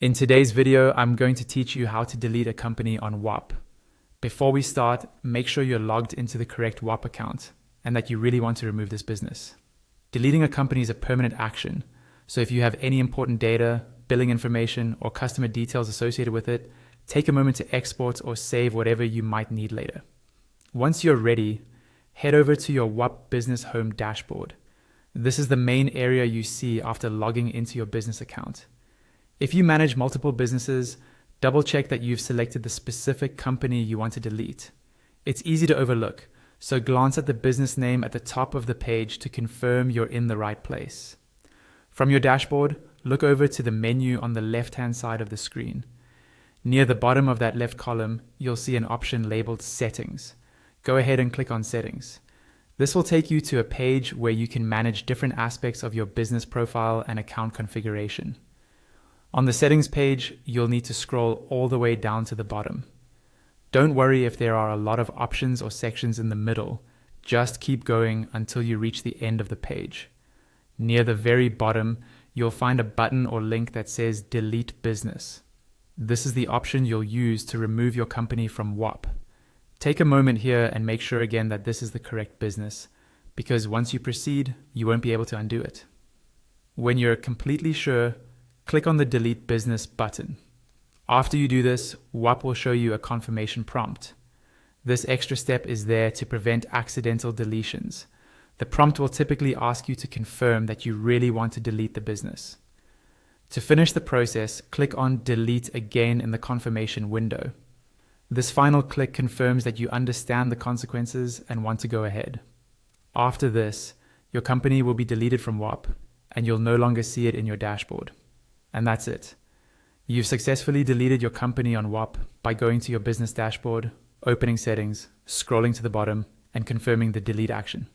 In today's video, I'm going to teach you how to delete a company on Whop. Before we start, make sure you're logged into the correct Whop account and that you really want to remove this business. Deleting a company is a permanent action, so if you have any important data, billing information, or customer details associated with it, take a moment to export or save whatever you might need later. Once you're ready, head over to your Whop Business Home dashboard. This is the main area you see after logging into your business account. If you manage multiple businesses, double check that you've selected the specific company you want to delete. It's easy to overlook, so glance at the business name at the top of the page to confirm you're in the right place. From your dashboard, look over to the menu on the left-hand side of the screen. Near the bottom of that left column, you'll see an option labeled Settings. Go ahead and click on Settings. This will take you to a page where you can manage different aspects of your business profile and account configuration. On the settings page, you'll need to scroll all the way down to the bottom. Don't worry if there are a lot of options or sections in the middle. Just keep going until you reach the end of the page. Near the very bottom, you'll find a button or link that says Delete Business. This is the option you'll use to remove your company from Whop. Take a moment here and make sure again that this is the correct business, because once you proceed, you won't be able to undo it. When you're completely sure, click on the Delete Business button. After you do this, Whop will show you a confirmation prompt. This extra step is there to prevent accidental deletions. The prompt will typically ask you to confirm that you really want to delete the business. To finish the process, click on Delete again in the confirmation window. This final click confirms that you understand the consequences and want to go ahead. After this, your company will be deleted from Whop, and you'll no longer see it in your dashboard. And that's it. You've successfully deleted your company on Whop by going to your business dashboard, opening settings, scrolling to the bottom, and confirming the delete action.